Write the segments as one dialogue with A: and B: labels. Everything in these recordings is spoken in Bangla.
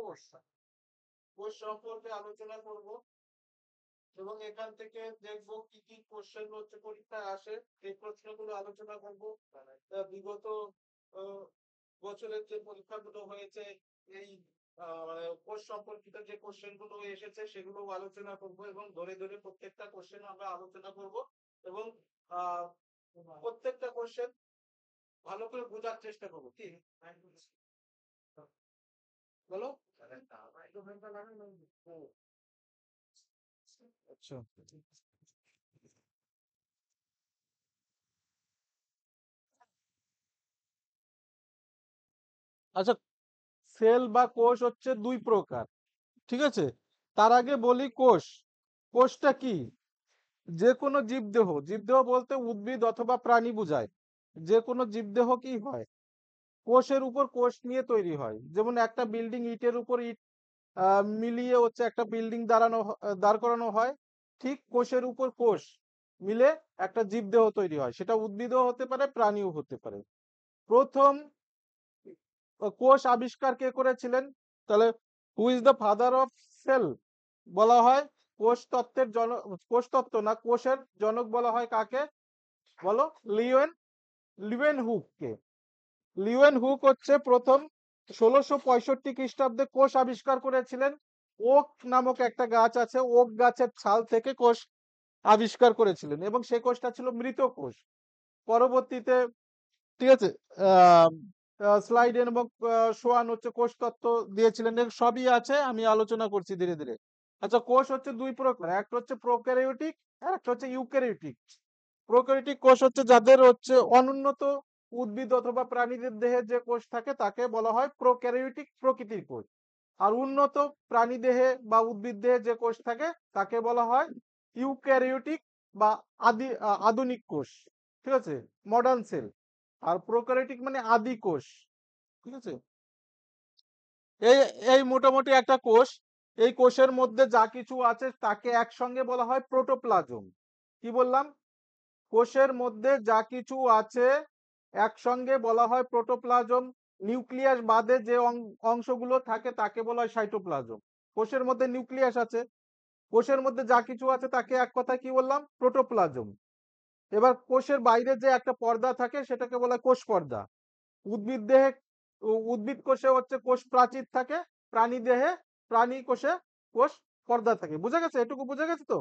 A: কোষ কোষ সম্পর্কে আলোচনা করব এবং এখান থেকে দেখবো কি কি কোশ্চেন হচ্ছে পরীক্ষায় আসে এই প্রশ্নগুলো আলোচনা করব। বিগত আহ, বছরের যে পরীক্ষাগুলো হয়েছে এই কোর্স সম্পর্কিত যে কোশ্চেন গুলো এসেছে সেগুলো আলোচনা করব এবং ধরে ধরে প্রত্যেকটা কোশ্চেন আমরা আলোচনা করব এবং আহ, প্রত্যেকটা কোশ্চেন ভালো করে বোঝার চেষ্টা করবো কি বলো। আচ্ছা, আচ্ছা, সেল বা কোষ হচ্ছে দুই প্রকার, ঠিক আছে। তার আগে বলি কোষ কোষটা কি। যে কোনো জীবদেহ, জীবদেহ বলতে উদ্ভিদ অথবা প্রাণী বোঝায়। যে কোনো জীবদেহ কি হয়, কোষের উপর কোষ নিয়ে তৈরি হয়। যেমন একটা বিল্ডিং ইটের উপর ইট মিলিয়ে হচ্ছে একটা বিল্ডিং দাঁড় করানো হয়, ঠিক কোষের উপর কোষ মিলে একটা জীবদেহ তৈরি হয়। সেটা উদ্ভিদও হতে পারে, প্রাণীও হতে পারে। প্রথম কোষ আবিষ্কার কে করেছিলেন? তাহলে who is the father of cell বলা হয়? কোষ তত্ত্বের জনক, কোষ তত্ত্ব না, কোষের জনক বলা হয় কাকে বলো? লিওয়েন লিওয়েন হুককে। লিওয়েন হুক হচ্ছে প্রথম 1665 খ্রিস্টাব্দে কোষ আবিষ্কার করেছিলেন। ওক নামক একটা গাছ আছে, ওক গাছের ছাল থেকে কোষ আবিষ্কার করেছিলেন এবং সেই কোষটা ছিল মৃত কোষ। পরবর্তীতে, ঠিক আছে, স্লাইডেন এবং সোয়ান হচ্ছে কোষ তত্ত্ব দিয়েছিলেন। এর সবই আছে, আমি আলোচনা করছি ধীরে ধীরে। আচ্ছা, কোষ হচ্ছে দুই প্রকার, একটা হচ্ছে প্রোক্যারিওটিক আর একটা হচ্ছে ইউক্যারিওটিক। প্রোক্যারিওটিক কোষ হচ্ছে যাদের হচ্ছে অনুন্নত উদ্ভিদ অথবা প্রাণীদের দেহে যে কোষ থাকে তাকে বলা হয় প্রোক্যারিওটিক প্রকৃতির কোষ। আর উন্নত প্রাণী দেহে বা উদ্ভিদ দেহে যে কোষ থাকে তাকে বলা হয় ইউক্যারিওটিক বা আধুনিক কোষ, ঠিক আছে, মডার্ন সেল। আর প্রোক্যারিওটিক মানে আদি কোষ, ঠিক আছে। এই এই মোটামুটি একটা কোষ। এই কোষের মধ্যে যা কিছু আছে তাকে একসঙ্গে বলা হয় প্রোটোপ্লাজম। কি বললাম? কোষের মধ্যে যা কিছু আছে একসঙ্গে বলা হয় প্রোটোপ্লাজম। নিউক্লিয়াস বাদে যে অংশগুলো থাকে তাকে বলা হয় সাইটোপ্লাজম। কোষের মধ্যে নিউক্লিয়াস আছে, কোষের মধ্যে যা কিছু আছে তাকে এক কথায় কি বললাম? প্রোটোপ্লাজম। এবার কোষের বাইরে যে একটা পর্দা থাকে সেটাকে বলা হয় কোষ পর্দা। উদ্ভিদ দেহে, উদ্ভিদ কোষে হচ্ছে কোষ প্রাচীর থাকে, প্রাণী দেহে, প্রাণী কোষে কোষ পর্দা থাকে। বুঝা গেছে? এটুকু বুঝা গেছে তো?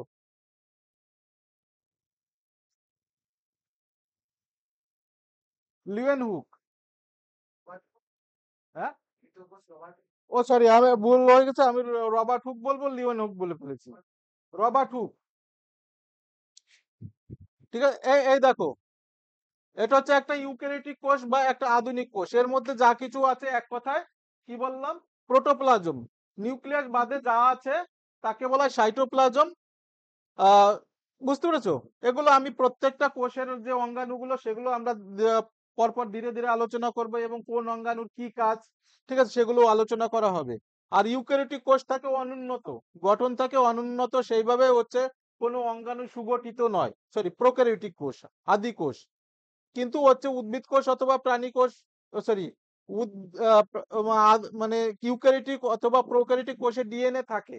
A: Leeuwen hook. হ্যাঁ, ও সরি, আমি ভুল হয়ে গেছে, আমি রবার্ট হুক বলবো, লিওয়েন হুক বলে ফেলেছি। রবার্ট হুক, ঠিক আছে। এই এই দেখো, এটা হচ্ছে একটা ইউক্যারিওটিক কোষ বা একটা আধুনিক কোষ। এর মধ্যে যা কিছু আছে এক কথায় কি বললাম? প্রোটোপ্লাজম। নিউক্লিয়াস বাদে যা আছে তাকে বলা হয় সাইটোপ্লাজম। আহ বুঝতে পেরেছো? এগুলো আমি প্রত্যেকটা কোষের যে অঙ্গাণুগুলো সেগুলো আমরা পরপর ধীরে ধীরে আলোচনা করব এবং কোন অঙ্গাণুর কি কাজ, ঠিক আছে, সেগুলো আলোচনা করা হবে। আর ইউক্যারিওটিক কোষ থাকে অনুন্নত, গঠন থাকে অনুন্নত, সেইভাবে হচ্ছে কোনো অঙ্গাণু সুগঠিত নয়। সরি, প্রোক্যারিওটিক কোষ, আদি কোষ। কিন্তু হচ্ছে উদ্ভিদ কোষ অথবা প্রাণী কোষ, সরি, মানে ইউক্যারিওটিক অথবা প্রোক্যারিওটিক কোষে ডিএনএ থাকে,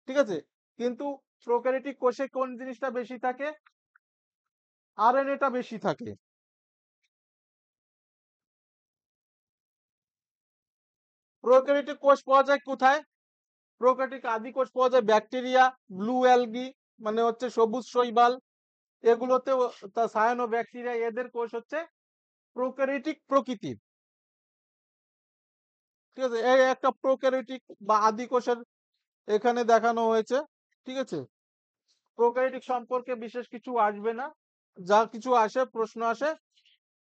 A: ঠিক আছে। কিন্তু প্রোক্যারিওটিক কোষে কোন জিনিসটা বেশি থাকে? আরএনএটা বেশি থাকে। প্রোক্যারিওটিক কোষ পাওয়া যায় কোথায়? প্রোক্যারিওটিক আদি কোষ পাওয়া যায় ব্যাকটেরিয়া, ব্লু অ্যালগি মানে হচ্ছে সবুজ শৈবাল, এগুলোতে। তা সায়ানো ব্যাকটেরিয়া, এদের কোষ হচ্ছে প্রোক্যারিওটিক প্রকৃতির, ঠিক আছে। এই একটা প্রোক্যারিওটিক বা আদি কোষের এখানে দেখানো হয়েছে, ঠিক আছে। প্রোক্যারিওটিক সম্পর্কে বিশেষ কিছু আসবে না, যা কিছু আসে প্রশ্ন আসে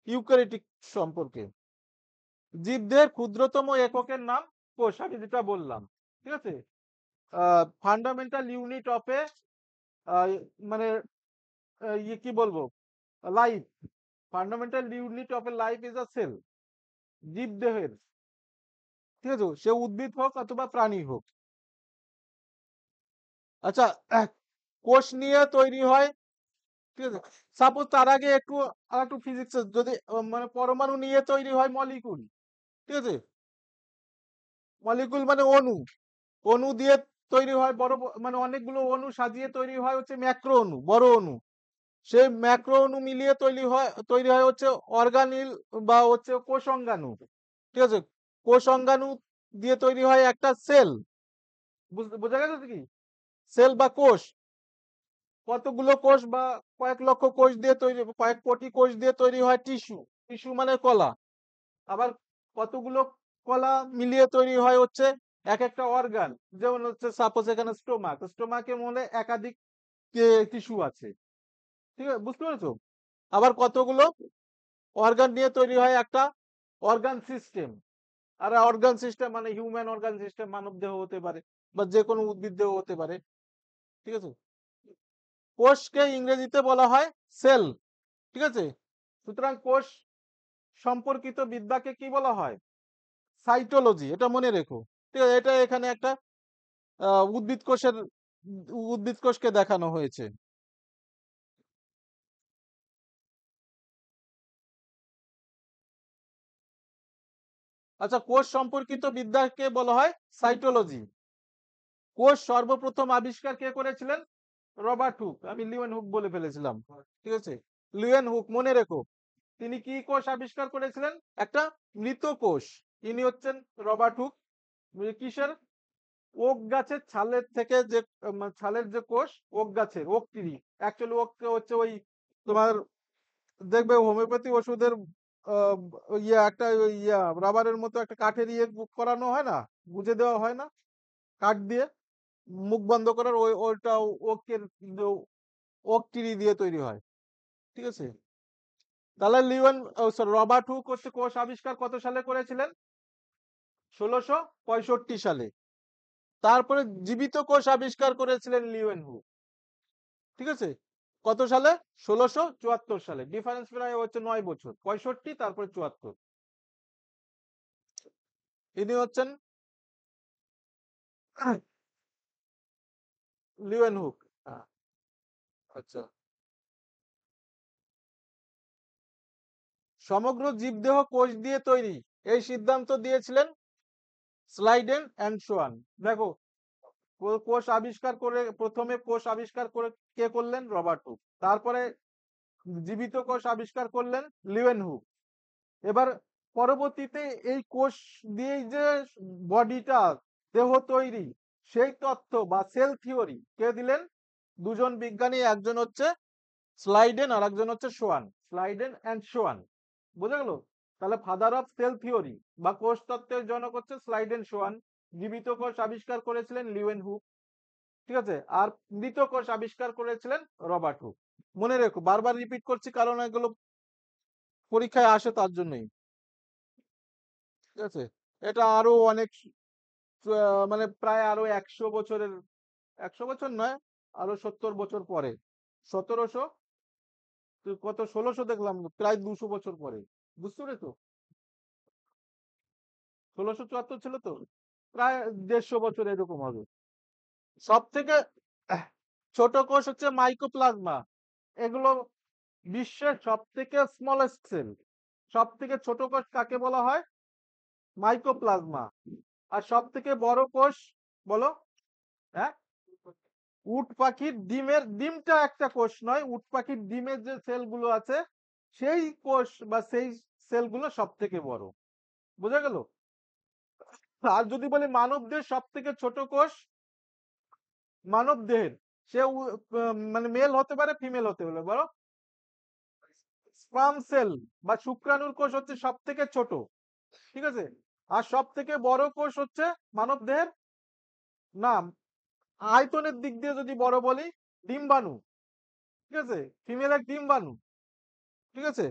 A: ইউক্যারিওটিক সম্পর্কে। জীবদেহের ক্ষুদ্রতম এককের নাম কোষ, আমি যেটা বললাম, ঠিক আছে। ফান্ডামেন্টাল ইউনিট অফ এ, মানে ইয়ে কি বলবো, life. Fundamental unit of a life is a cell. জীবদেহের, ঠিক আছে, সে উদ্ভিদ হোক অথবা প্রাণী হোক। আচ্ছা, কোষ নিয়ে তৈরি হয়, ঠিক আছে। সাপোজ তার আগে একটু আর একটু ফিজিক্স, যদি মানে পরমাণু নিয়ে তৈরি হয় মলিকুল, ঠিক আছে। মলিকুল মানে অণু, অণু দিয়ে তৈরি হয় বড় মানে অনেকগুলো অণু সাজিয়ে তৈরি হয় হচ্ছে ম্যাক্রো অণু, বড় অণু। সেই ম্যাক্রো অণু মিলিয়ে তৈরি হয় হচ্ছে অর্গানিল বা হচ্ছে কোষাঙ্গাণু। ঠিক আছে, কোষাঙ্গাণু দিয়ে তৈরি হয় একটা সেল। বোঝা গেছে কি? সেল বা কোষ, কতগুলো কোষ বা কয়েক লক্ষ কোষ দিয়ে তৈরি, কয়েক কোটি কোষ দিয়ে তৈরি হয় টিস্যু। টিস্যু মানে কলা। আবার কতগুলো কলা মিলিয়ে তৈরি হয় হচ্ছে এক একটা অর্গান। যেমন হচ্ছে সাপোজ এখানে স্টোমাক, স্টোমাকের মধ্যে একাধিক টিস্যু আছে। ঠিক আছে, বুঝতে পেরেছো? আবার কতগুলো অর্গান নিয়ে তৈরি হয় একটা অর্গান সিস্টেম। আর অর্গান সিস্টেম মানে হিউম্যান অর্গান সিস্টেম, মানব দেহ হতে পারে বা যে কোনো উদ্ভিদ দেহ হতে পারে। ঠিক আছে, কোষকে ইংরেজিতে বলা হয় সেল। ঠিক আছে, সুতরাং কোষ সম্পর্কিত বিদ্যাকে কি বলা হয়? সাইটোলজি। এটা মনে রেখো। ঠিক আছে, এটা এখানে একটা উদ্ভিদ কোষের, উদ্ভিদ কোষকে দেখানো হয়েছে। আচ্ছা, কোষ সম্পর্কিত বিদ্যাকে বলা হয় সাইটোলজি। কোষ সর্বপ্রথম আবিষ্কার কে করেছিলেন? Robert Hooke. আমি লিওয়েন হুক বলে ফেলেছিলাম। ঠিক আছে, লিওয়েন হুক মনে রেখো। তিনি কি কোষ আবিষ্কার করেছিলেন? একটা মৃত কোষ। ইনি হচ্ছেন রবার্ট হুক। কিসের? ওক গাছের ছালের থেকে যে ছালের যে কোষ, ওক গাছের, ওক ট্রি। অ্যাকচুয়ালি ওক হচ্ছে ওই তোমার দেখবে হোমিওপ্যাথি ওষুধের আহ, একটা রাবারের মতো একটা কাঠের করানো হয় না, গুজে দেওয়া হয় না কাঠ দিয়ে, মুখ বন্ধ করার, ওইটা ওকের ওক ট্রি দিয়ে তৈরি হয়। ঠিক আছে, তাহলে রবার্ট হুক হচ্ছে কোষ আবিষ্কার কত সালে করেছিলেন? 1665 সালে। তারপরে জীবিত কোষ আবিষ্কার করেছিলেন লিওয়েন হু। ঠিক আছে, কত সালে? 1674 সালে। ডিফারেন্স প্রায় হচ্ছে 9 বছর, 65 তারপরে 74। ইনি হচ্ছেন লিওয়েন হুক। আচ্ছা, সমগ্র জীবদেহ কোষ দিয়ে তৈরি, এই সিদ্ধান্ত দিয়েছিলেন স্লাইডেন অ্যান্ড সোয়ান। দেখো, কোষ আবিষ্কার করে, প্রথমে কোষ আবিষ্কার করে কে করলেন? Robert Hooke. তারপরে জীবিত কোষ আবিষ্কার করলেন লিওয়েন হুক। এবার পরবর্তীতে এই কোষ দিয়েই যে বডিটা, দেহ তৈরি, সেই তত্ত্ব বা সেল থিওরি কে দিলেন? দুজন বিজ্ঞানী, একজন হচ্ছে স্লাইডেন আর একজন হচ্ছে সোয়ান। স্লাইডেন and Schwann. বুঝা গেল? তাহলে ফাদার অফ সেল থিওরি বা কোষ তত্ত্বের জনক হচ্ছে স্লাইডেন সোয়ান। জীবিত কোষ আবিষ্কার করেছিলেন লিওয়েন হুক। ঠিক আছে, আর মৃত কোষ আবিষ্কার করেছিলেন রবার্ট হুক। মনে রেখো, বারবার রিপিট করছি কারণ এগুলো পরীক্ষায় আসে তার জন্যই। ঠিক আছে, এটা আরো অনেক মানে প্রায় আরো 100 বছরের, 100 বছর নয়, আরো 70 বছর পরে, 1700 কত 1600 দেখলাম, প্রায় 200 বছর পরে। বুঝতে পেরেছো? 1674 ছিল তো, প্রায় 150 বছর এরকম হবে। সব থেকে ছোট কোষ হচ্ছে মাইকোপ্লাজমা। এগুলো বিশ্বের সব থেকে স্মলেস্ট সেল। সব থেকে ছোট কোষ কাকে বলা হয়? মাইকোপ্লাজমা। আর সব থেকে বড় কোষ, বলো? হ্যাঁ, উট পাখির ডিমের, ডিমটা একটা কোষ নয়, উট পাখির ডিমের যে সেলগুলো আছে, সেই কোষ বা সেই সেলগুলো সব থেকে বড়। বোঝা গেল? আর যদি বলি মানব দেহের সব থেকে ছোট কোষ, মানব দেহের, সে মানে মেল হতে পারে, ফিমেল হতে পারে, বলো? স্পার্ম সেল বা শুক্রাণুর কোষ হচ্ছে সব থেকে ছোট। ঠিক আছে, আর সব থেকে বড় কোষ হচ্ছে মানব দেহের, নাম আয়তনের দিক দিয়ে যদি বড় বলি, ডিম্বাণু। ঠিক আছে, ফিমেলের ডিম্বাণু। ঠিক আছে,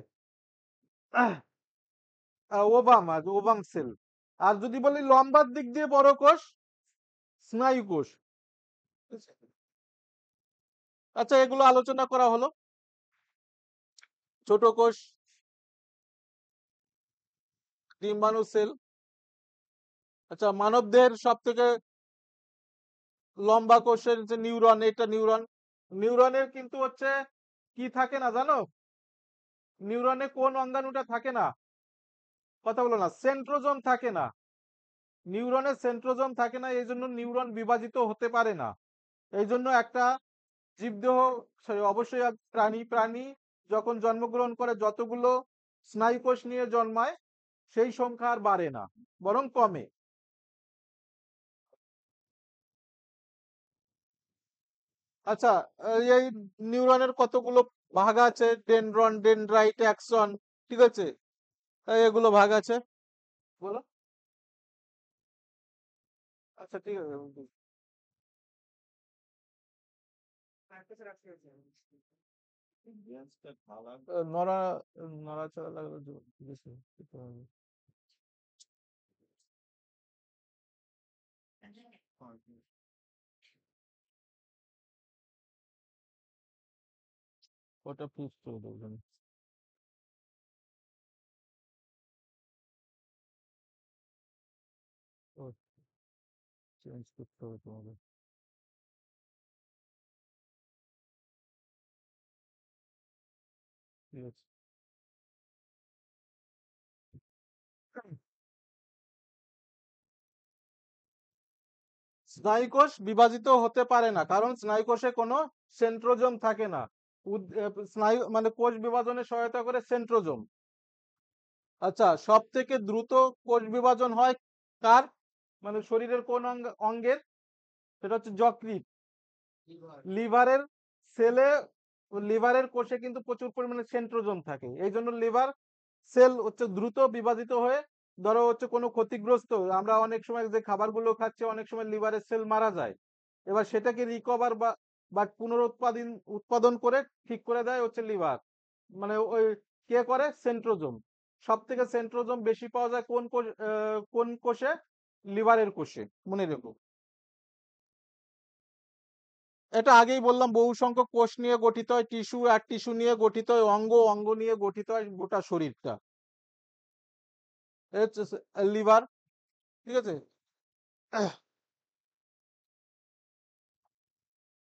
A: ওভাম, আর ওভাম সেল। আর যদি বলি লম্বার দিক দিয়ে বড় কোষ, স্নায়ু কোষ। আচ্ছা, এগুলো আলোচনা করা হলো। ছোট কোষ, ডিম্বাণু সেল। আচ্ছা, মানবদেহের সব থেকে লম্বা কোষের যে নিউরন, এটা নিউরন। নিউরনের কিন্তু হচ্ছে কি থাকে না জানো? নিউরনে কোন অঙ্গাণুটা থাকে না? কথা বলো না, সেন্ট্রোজোম থাকে না। নিউরনের সেন্ট্রোজোম থাকে না, এই জন্য নিউরন বিভাজিত হতে পারে না। এই জন্য একটা জীবদেহ, অবশ্যই প্রাণী প্রাণী যখন জন্মগ্রহণ করে যতগুলো স্নায়ুকোষ নিয়ে জন্মায় সেই সংখ্যা আর বাড়ে না, বরং কমে। আচ্ছা, এই নিউরনের কতগুলো ভাগ আছে? ডেনড্রন, ডেনড্রাইট, অ্যাক্সন, ঠিক আছে, এগুলো ভাগ আছে, বলো। আচ্ছা ঠিক আছে। নড়া নড়াচড়া লাগলো ঠিক আছে, ওটা ফিক্স করে দেবেন। চেঞ্জ করতে হবে তোমাদের, ঠিক আছে। স্নায়ুকোষ বিভাজিত হতে পারে না কারণ স্নায়ুকোষে কোনো সেন্ট্রোজোম থাকে না। স্নায়ু মানে কোষ বিভাজনে সহায়তা করে সেন্ট্রোজোম। আচ্ছা, সব থেকে দ্রুত কোষ বিভাজন হয় কার, মানে শরীরের কোন অঙ্গের? সেটা হচ্ছে যকৃৎ। লিভারের সেলে, লিভারের কোষে কিন্তু প্রচুর পরিমাণে সেন্ট্রোজোম থাকে, এই জন্য লিভার সেল হচ্ছে দ্রুত বিভাজিত হয়ে, ধরো হচ্ছে কোনো ক্ষতিগ্রস্ত, আমরা অনেক সময় যে খাবারগুলো খাচ্ছি অনেক সময় লিভারের সেল মারা যায়, এবার সেটাকে রিকভার বা পুনরুৎপাদন উৎপাদন করে ঠিক করে দেয় হচ্ছে লিভার, মানে ওই কে করে, সেন্ট্রোজোম। সব থেকে সেন্ট্রোজোম বেশি পাওয়া যায় কোন কোষে? লিভারের কোষে, মনে রেখো। এটা আগেই বললাম, বহু সংখ্যক কোষ নিয়ে গঠিত হয় টিস্যু, আর টিস্যু নিয়ে গঠিত হয় অঙ্গ, অঙ্গ নিয়ে গঠিত হয় গোটা শরীরটা। লিভার, ঠিক আছে।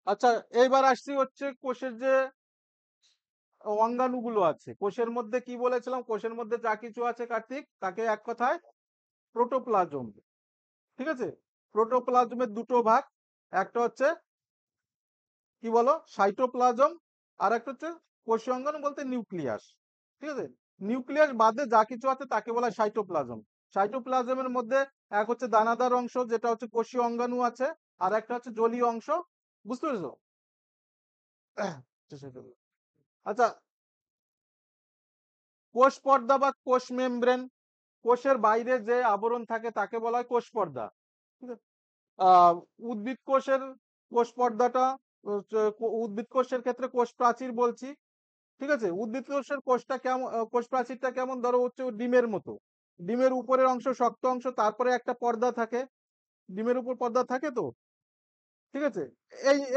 A: আচ্ছা, এইবার আসছি হচ্ছে কোষের যে অঙ্গাণুগুলো আছে। কোষের মধ্যে কি বলেছিলাম, কোষের মধ্যে যা কিছু আছে কার্তিক, তাকে এক কথায় প্রোটোপ্লাজম, ঠিক আছে। প্রোটোপ্লাজমের দুটো ভাগ, একটা হচ্ছে কি বলো, সাইটোপ্লাজম, আর একটা হচ্ছে কোষীয় অঙ্গাণু বলতে নিউক্লিয়াস, ঠিক আছে। নিউক্লিয়াস বাদে যা কিছু আছে তাকে বলা হয় সাইটোপ্লাজম। সাইটোপ্লাজমের মধ্যে এক হচ্ছে দানাদার অংশ যেটা হচ্ছে কোষীয় অঙ্গাণু আছে, আর একটা হচ্ছে জলীয় অংশ, বুঝতে পেরেছো? আচ্ছা, কোষ পর্দা বা কোষ মেমব্রেন, কোষের বাইরে যে আবরণ থাকে তাকে বলা হয় কোষ পর্দা, ঠিক আছে। আহ উদ্ভিদ কোষের কোষ পর্দাটা উদ্ভিদ কোষের ক্ষেত্রে কোষ প্রাচীর বলছি, ঠিক আছে। উদ্ভিদ কোষের কোষটা কেমন, কোষ প্রাচীরটা কেমন, ধরো হচ্ছে ডিমের মতো। ডিমের উপরের অংশ শক্ত অংশ, তারপরে একটা পর্দা থাকে, ডিমের উপর পর্দা থাকে তো, ঠিক আছে।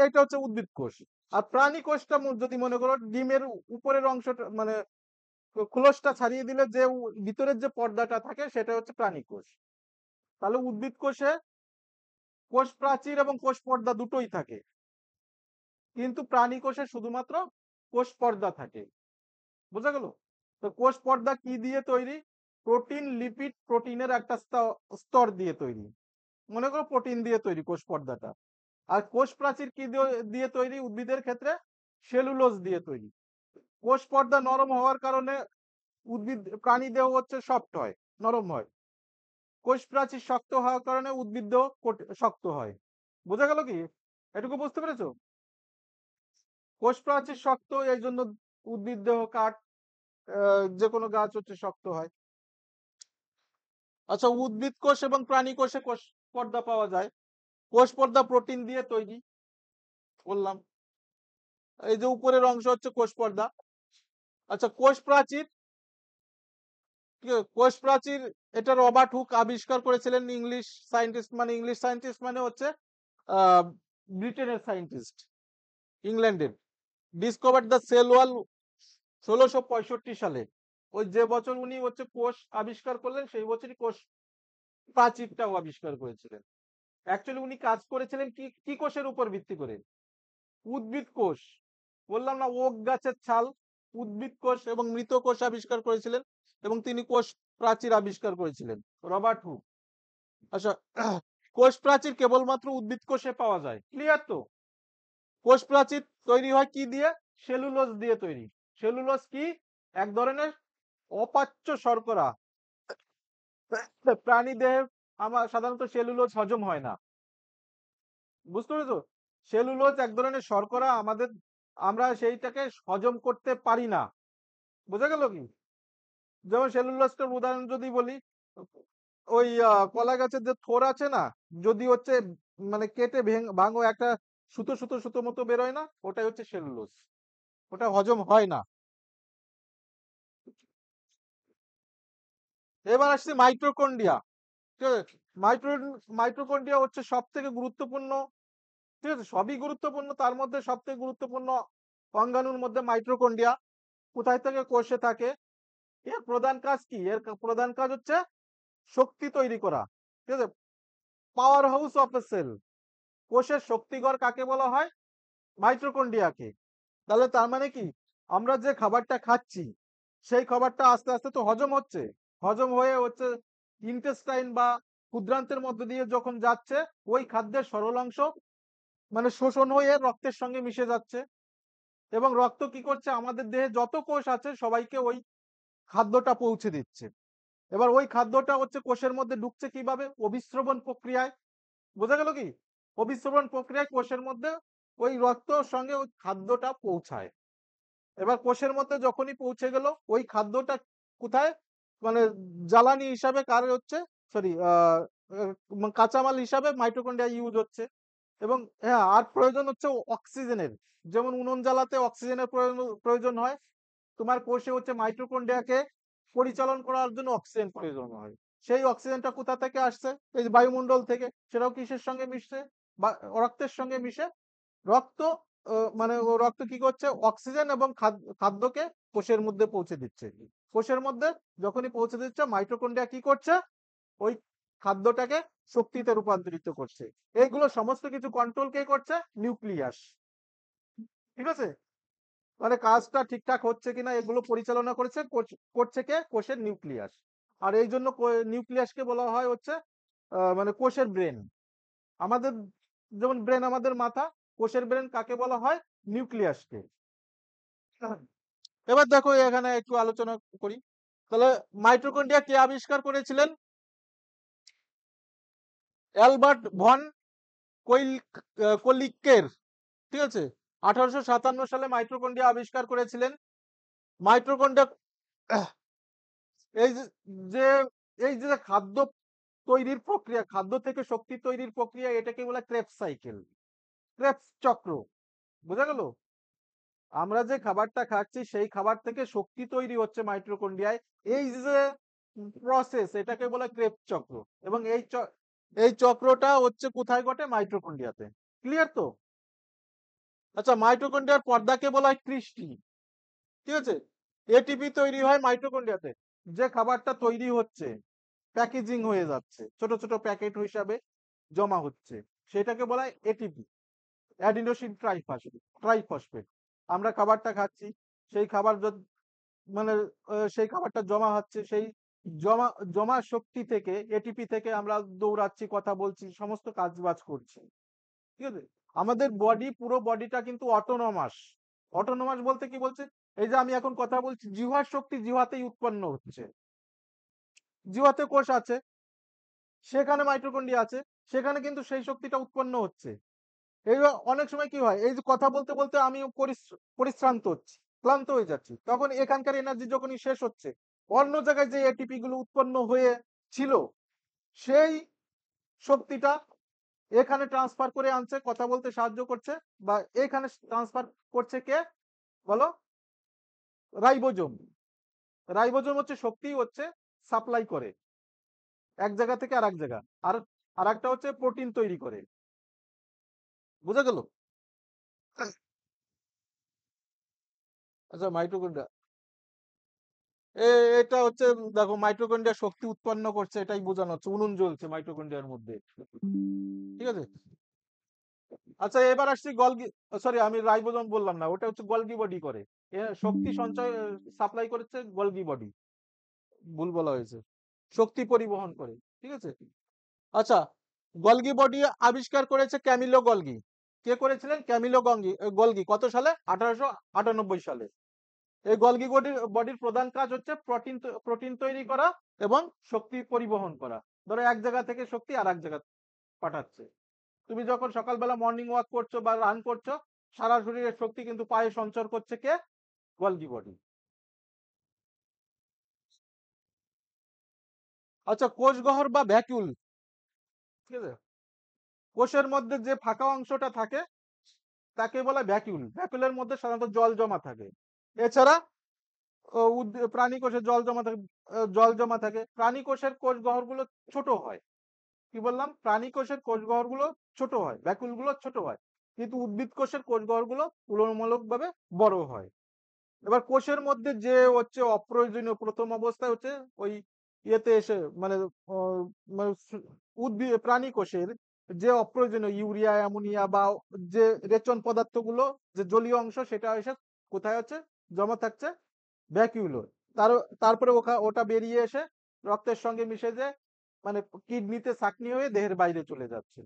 A: এইটা হচ্ছে উদ্ভিদ কোষ। আর প্রাণী কোষটা যদি মনে করো, ডিমের উপরের অংশটা মানে খোলসটা ছাড়িয়ে দিলে যে ভিতরের যে পর্দাটা থাকে সেটা হচ্ছে প্রাণী কোষ। তাহলে উদ্ভিদ কোষে কোষ প্রাচীর এবং কোষ পর্দা দুটোই থাকে, কিন্তু প্রাণী কোষে শুধুমাত্র কোষ পর্দা থাকে, বোঝা গেল? তো কোষ পর্দা কি দিয়ে তৈরি? প্রোটিন, লিপিড, প্রোটিনের একটা স্তর দিয়ে তৈরি, মনে করো প্রোটিন দিয়ে তৈরি কোষ পর্দাটা। আর কোষ প্রাচীর কি দিয়ে তৈরি? উদ্ভিদের ক্ষেত্রে সেলুলোজ দিয়ে তৈরি। কোষ পর্দা নরম হওয়ার কারণে উদ্ভিদ প্রাণী দেহ হচ্ছে সফট হয়, নরম হয়। কোষ প্রাচীর শক্ত হওয়ার কারণে উদ্ভিদ দেহ শক্ত হয়। বোঝা গেল কি? এটুকু বুঝতে পেরেছো? কোষ প্রাচীর শক্ত, এই জন্য উদ্ভিদ দেহ কাঠ, যে কোনো গাছ হচ্ছে শক্ত হয়। আচ্ছা, উদ্ভিদ কোষ এবং প্রাণী কোষে কোষ পর্দা পাওয়া যায়। কোষ পর্দা প্রোটিন দিয়ে তৈরি বললাম, এই যে উপরের অংশ হচ্ছে কোষ পর্দা। আচ্ছা, কোষ প্রাচীর, কোষ প্রাচীর এটা রবার্ট হুক আবিষ্কার করেছিলেন, ইংলিশ সায়েন্টিস্ট, মানে ইংলিশ সায়েন্টিস্ট মানে হচ্ছে আহ ব্রিটেনের সায়েন্টিস্ট, ইংল্যান্ডের। ডিসকভার দ্য সেল ওয়াল 1665 সালে। ওই যে বছর উনি হচ্ছে কোষ আবিষ্কার করলেন সেই বছরই কোষ প্রাচীরটাও আবিষ্কার করেছিলেন। অ্যাকচুয়ালি উনি কাজ করেছিলেন কি কি কোষের উপর ভিত্তি করে? উদ্ভিদ কোষ। বললাম না, ওক গাছের ছাল, উদ্ভিদ কোষ এবং মৃত কোষ আবিষ্কার করেছিলেন, এবং তিনি কোষ প্রাচীর আবিষ্কার করেছিলেন, রবার্ট হুক। আচ্ছা, কোষ প্রাচীর কেবলমাত্র উদ্ভিদ কোষে পাওয়া যায়, ক্লিয়ার তো? কোষ প্রাচীর তৈরি হয় কি দিয়ে? সেলুলোজ দিয়ে তৈরি। সেলুলোজ কি? এক ধরনের অপাচ্য শর্করা। প্রাণী দেহে আমার সাধারণত সেলুলোজ হজম হয় না, বুঝতে পেরেছো? সেলুলোজ এক ধরনের শর্করা, আমরা সেইটাকে হজম করতে পারি না, বোঝা গেল কি? যেমন সেলুলোজটার উদাহরণ যদি বলি, ওই কলা গাছের যে থোর আছে না, যদি হচ্ছে মানে কেটে ভাঙো, একটা সুতো সুতো সুতো মতো বেরোয় না, ওটাই হচ্ছে সেলুলোজ। ওটা হজম হয় না। এবার আসছে মাইটোকন্ড্রিয়া। ঠিক আছে, মাইটোকন্ড্রিয়া হচ্ছে সব থেকে গুরুত্বপূর্ণ। ঠিক আছে, সবই গুরুত্বপূর্ণ, তার মধ্যে সব থেকে গুরুত্বপূর্ণ অঙ্গাণুর মধ্যে মাইটোকন্ড্রিয়া। কোথায় থেকে? কোষে থাকে। এর প্রধান কাজ কি? এর প্রধান কাজ হচ্ছে শক্তি তৈরি করা। ঠিক আছে, power house of a cell. কোষের শক্তিঘর কাকে বলা হয়? মাইটোকন্ড্রিয়াকে। তাহলে তার মানে কি, আমরা যে খাবারটা খাচ্ছি সেই খাবারটা আস্তে আস্তে তো হজম হচ্ছে, হজম হয়ে হচ্ছে ইন্টেস্টাইন বা ক্ষুদ্রান্তের মধ্যে দিয়ে যখন যাচ্ছে, ওই খাদ্যের সরল অংশ মানে শোষণ হয়ে রক্তের সঙ্গে মিশে যাচ্ছে, এবং রক্ত কি করছে, আমাদের দেহে যত কোষ আছে সবাইকে ওই খাদ্যটা পৌঁছে দিচ্ছে। এবার ওই খাদ্যটা হচ্ছে কোষের মধ্যে ঢুকছে কিভাবে? অভিস্রবণ প্রক্রিয়ায়। বোঝা গেল কি? অভিস্রবণ প্রক্রিয়ায় কোষের মধ্যে ওই রক্তর সঙ্গে ওই খাদ্যটা পৌঁছায়। এবার কোষের মধ্যে যখনই পৌঁছে গেল, ওই খাদ্যটা কোথায় মানে জ্বালানি হিসাবে কার হচ্ছে, সরি, কাঁচামাল হিসাবে মাইটোকন্ড্রিয়া ইউজ হচ্ছে। এবং হ্যাঁ, আর প্রয়োজন হচ্ছে অক্সিজেনের। যেমন উনুন জ্বালাতে অক্সিজেনের প্রয়োজন হয়, তোমার কোষে হচ্ছে মাইটোকন্ড্রিয়াকে পরিচালন করার জন্য অক্সিজেন প্রয়োজন হয়। সেই অক্সিজেনটা কোথা থেকে আসছে? এই যে বায়ুমণ্ডল থেকে। সেটাও কিসের সঙ্গে মিশছে? বা রক্তের সঙ্গে মিশে। রক্ত মানে ও রক্ত কি করছে? অক্সিজেন এবং খাদ্যকে কোষের মধ্যে পৌঁছে দিচ্ছে। কোষের মধ্যে যখনই পৌঁছে দিচ্ছে, মাইটোকন্ড্রিয়া কি করছে? ওই খাদ্যটাকে শক্তিতে রূপান্তরিত করছে। এইগুলো সমস্ত কিছু কন্ট্রোল কে করছে? নিউক্লিয়াস। ঠিক আছে, মানে কাজটা ঠিকঠাক হচ্ছে কিনা এগুলো পরিচালনা করছে কে? কোষের নিউক্লিয়াস। আর এই জন্য নিউক্লিয়াসকে বলা হয় হচ্ছে মানে কোষের ব্রেন। আমাদের যেমন ব্রেন আমাদের মাথা, কোষের ব্রেন কাকে বলা হয়? নিউক্লিয়াসকে। এবার দেখো এখানে একটু আলোচনা করি। তাহলে মাইটোকন্ড্রিয়া কে আবিষ্কার করেছিলেন? Albert von Kolliker. ঠিক আছে, 1857 সালে মাইটোকন্ড্রিয়া আবিষ্কার করেছিলেন। মাইটোকন্ড্রিয়া এই যে এই যে খাদ্য তৈরির প্রক্রিয়া, খাদ্য থেকে শক্তি তৈরির প্রক্রিয়া, এটাকে বলে ক্রেবস সাইকেল, ক্রেবস চক্র। বোঝা গেল? আমরা যে খাবারটা খাচ্ছি সেই খাবার থেকে শক্তি তৈরি হচ্ছে মাইটোকন্ড্রিয়ায়। এই যে প্রসেস, এটাকে বলে ক্রেবস চক্র। এবং এই চক্রটা হচ্ছে কোথায় ঘটে? মাইটোকন্ড্রিয়াতে। ক্লিয়ার তো? আচ্ছা, মাইটোকন্ড্রিয়ার পর্দাকে বলা হয় ক্রিস্টি। ঠিক আছে, এটিপি তৈরি হয় মাইটোকন্ড্রিয়াতে। যে খাবারটা তৈরি হচ্ছে, প্যাকেজিং হয়ে যাচ্ছে, ছোট ছোট প্যাকেট হিসাবে জমা হচ্ছে, সেটাকে বলা হয় এটিপি, অ্যাডিনোসিন ট্রাইফসফেট। আমরা খাবারটা খাচ্ছি, সেই খাবার মানে সেই খাবারটা জমা হচ্ছে, সেই জমা জমা শক্তি থেকে, এটিপি থেকে আমরা দৌড়াচ্ছি, কথা বলছি, সমস্ত কাজ বাজ করছি। ঠিক আছে, আমাদের বডি, পুরো বডিটা কিন্তু অটোনমাস। অটোনমাস বলতে কি বলছে? এই যে আমি এখন কথা বলছি, জিহ্বার শক্তি জিহ্বাতেই উৎপন্ন হচ্ছে। জিহ্বাতে কোষ আছে, সেখানে মাইটোকন্ড্রিয়া আছে, সেখানে কিন্তু সেই শক্তিটা উৎপন্ন হচ্ছে। এই অনেক সময় কি হয়, এই যে কথা বলতে বলতে আমি পরিশ্রান্ত হচ্ছি, ক্লান্ত হয়ে যাচ্ছি, তখন এখানকার এনার্জি যখনই শেষ হচ্ছে, অন্য জায়গায় যে এটিপি গুলো উৎপন্ন হয়ে ছিল, সেই শক্তিটা এখানে ট্রান্সফার করে আনছে, কথা বলতে সাহায্য করছে। বা এখানে ট্রান্সফার করছে কে? বলো? রাইবোজোম। রাইবোজোম হচ্ছে শক্তি হচ্ছে সাপ্লাই করে এক জায়গা থেকে আর এক জায়গা। আর আর একটা হচ্ছে প্রোটিন তৈরি করে। বুঝা গেল? আচ্ছা, মাইটোকন্ড্রিয়া এটা হচ্ছে, দেখো মাইটোকন্ড্রিয়া শক্তি উৎপন্ন করছে, এটাই বোঝানো হচ্ছে, উনুন জ্বলছে মাইটোকন্ড্রিয়ার মধ্যে। ঠিক আছে, আচ্ছা এবার আসছি গলগি, সরি আমি রাইবোজোম বললাম না, ওটা হচ্ছে গলগি বডি করে। শক্তি সঞ্চয় সাপ্লাই করেছে গলগি বডি, ভুল বলা হয়েছে, শক্তি পরিবহন করে। ঠিক আছে, আচ্ছা, গলগি বডি আবিষ্কার করেছে ক্যামিলো গলগি। কে করেছিলেন? Camillo Golgi. কত সালে? 1898 সালে। এই গলগি বডির প্রধান কাজ হচ্ছে প্রোটিন তৈরি করা এবং শক্তি পরিবহন করা। ধরো এক জায়গা থেকে শক্তি আর এক জায়গা পাঠাচ্ছে। তুমি যখন সকালবেলা মর্নিং ওয়াক করছো বা রান করছো, সারা শরীরের শক্তি কিন্তু পায়ে সঞ্চার করছে কে? Golgi body. আচ্ছা, কোষগহ্বর বা ভ্যাকুল, ঠিক আছে, কোষের মধ্যে যে ফাঁকা অংশটা থাকে তাকে বলে ভ্যাকুল। ভ্যাকুলের মধ্যে সাধারণত জল জমা থাকে। এছাড়া প্রাণী কোষে জল জমা থাকে। প্রাণী কোষের কোষ গহ্বরগুলো ছোট হয়। কি বললাম? প্রাণী কোষের কোষ গহ্বরগুলো ছোট হয়, ভ্যাকুলগুলো ছোট হয়, কিন্তু উদ্ভিদ কোষের কোষ গহ্বরগুলো তুলনামূলকভাবে বড় হয়। এবার কোষের মধ্যে যে হচ্ছে অপ্রয়োজনীয় প্রথম অবস্থায় হচ্ছে ওই ইয়েতে এসে মানে মানে প্রাণী কোষের যে অপ্রয়োজনীয় ইউরিয়া, অ্যামোনিয়া বা যে রেচন পদার্থগুলো, যে জলীয় অংশ, সেটা এসে কোথায় হচ্ছে জমা থাকছে? ভ্যাকুইল। তার তারপরে ওটা বেরিয়ে এসে রক্তের সঙ্গে মিশে যে মানে কিডনিতে ছাঁকনি হয়ে দেহের বাইরে চলে যাচ্ছে।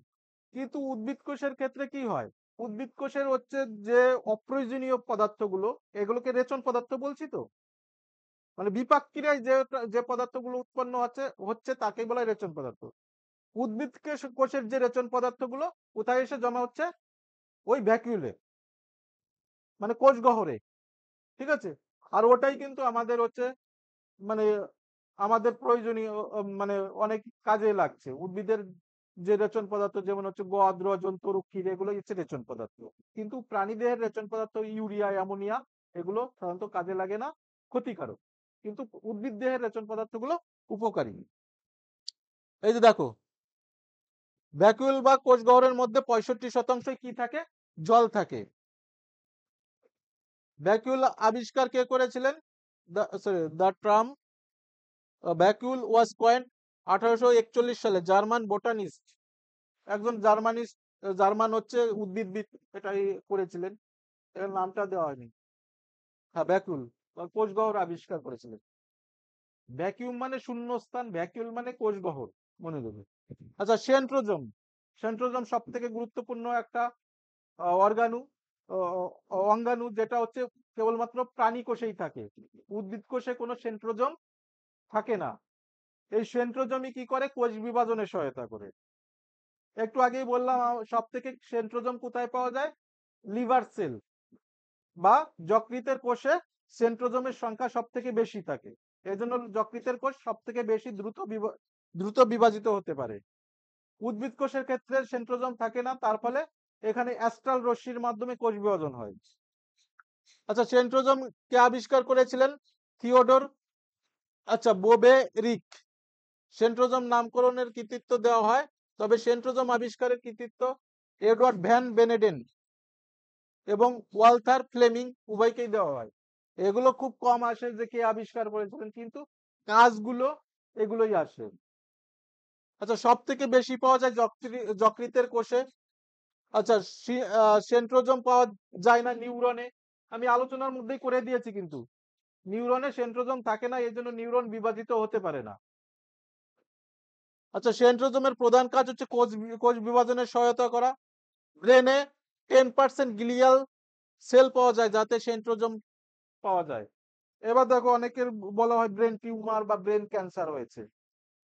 A: কিন্তু উদ্ভিদ কোষের ক্ষেত্রে কি হয়? উদ্ভিদ কোষের হচ্ছে যে অপ্রয়োজনীয় পদার্থগুলো, এগুলোকে রেচন পদার্থ বলছি তো, মানে বিপাক ক্রিয়ায় যে যে পদার্থগুলো উৎপন্ন হচ্ছে তাকে বলা হয় রেচন পদার্থ। উদ্ভিদ কোষের যে রেচন পদার্থগুলো কোথায় এসে জমা হচ্ছে? ওই ভ্যাকুইলে, মানে কোষ গহ্বরে। ঠিক আছে? আর ওটাই কিন্তু আমাদের হচ্ছে মানে আমাদের প্রয়োজনীয় মানে অনেক কাজে লাগছে। উদ্ভিদের যে রেচন পদার্থ, যেমন হচ্ছে গদ, রজন, তরুক্ষীর, এগুলো হচ্ছে রেচন পদার্থ। কিন্তু প্রাণীদেহের রেচন পদার্থ ইউরিয়া, অ্যামোনিয়া, এগুলো সাধারণত কাজে লাগে না, ক্ষতিকারক। কিন্তু উদ্ভিদ দেহের রেচন পদার্থগুলো উপকারী। এই যে দেখো, ভ্যাকুইল বা কোষ গহ্বরের মধ্যে 65% কি থাকে? জল থাকে। ভ্যাকুইল আবিষ্কার কে করেছিলেন? দ্য টার্ম ভ্যাকুইল ওয়াজ কয়েন্ড 1841 সালে জার্মান বোটানিস্ট, একজন জার্মান হচ্ছে উদ্ভিদবিদ, এটাই করেছিলেন। এর নামটা দেওয়া হয়নি। হ্যাঁ, ভ্যাকুইল বা কোষগহ্বর আবিষ্কার করেছিলেন। ভ্যাকিউম মানে শূন্যস্থান, ভ্যাকুইল মানে কোষগহ্বর, মনে দেবে। আচ্ছা, সেন্ট্রোজোম। সেন্ট্রোজোম সব থেকে গুরুত্বপূর্ণ একটা অর্গানু, অঙ্গাণু, যেটা হচ্ছে কেবলমাত্র প্রাণী কোষেই থাকে। উদ্ভিদ কোষে কোনো সেন্ট্রোজোম থাকে না। এই সেন্ট্রোজোমই কি করে? কোষ বিভাজনে সহায়তা করে। একটু আগেই বললাম, সব থেকে সেন্ট্রোজোম কোথায় পাওয়া যায়? লিভার সেল বা যকৃতের কোষে সেন্ট্রোজোমের সংখ্যা সব থেকে বেশি থাকে। এই জন্য যকৃতের কোষ সব থেকে বেশি দ্রুত বিভাজিত হতে পারে। উদ্ভিদ কোষের ক্ষেত্রে সেন্ট্রোজোম থাকে না, তার ফলে এখানে অ্যাস্ট্রাল রশ্মির মাধ্যমে কোষ বিভাজন হয়। আচ্ছা, সেন্ট্রোজোম কে আবিষ্কার করেছিলেন? থিওডোর বোবে রিক। সেন্ট্রোজোম নামকরণের কৃতিত্ব দেওয়া হয়, তবে সেন্ট্রোজোম আবিষ্কারের কৃতিত্ব এডওয়ার্ড ভ্যান বেনেডেন এবং ওয়ালথার ফ্লেমিং উভয়কেই দেওয়া হয়। এগুলো খুব কম আসে যে কে আবিষ্কার করেছিলেন, কিন্তু কাজগুলো এগুলোই আসে। আচ্ছা, সব থেকে বেশি পাওয়া যায় যকৃতের কোষে। আচ্ছা, সেন্ট্রোজোম পাওয়া যায় না নিউরনে। আমি আলোচনার মধ্যেই করে দিয়েছি, কিন্তু নিউরনে সেন্ট্রোজোম থাকে না, এই জন্য নিউরন বিভাজিত হতে পারে না। আচ্ছা, সেন্ট্রোজোমের প্রধান কাজ হচ্ছে কোষ বিভাজনে সহায়তা করা। ব্রেনে 10% গ্লিয়াল সেল পাওয়া যায় যাতে সেন্ট্রোজোম পাওয়া যায়। এবার দেখো, অনেকের বলা হয় ব্রেন টিউমার বা ব্রেন ক্যান্সার হয়েছে।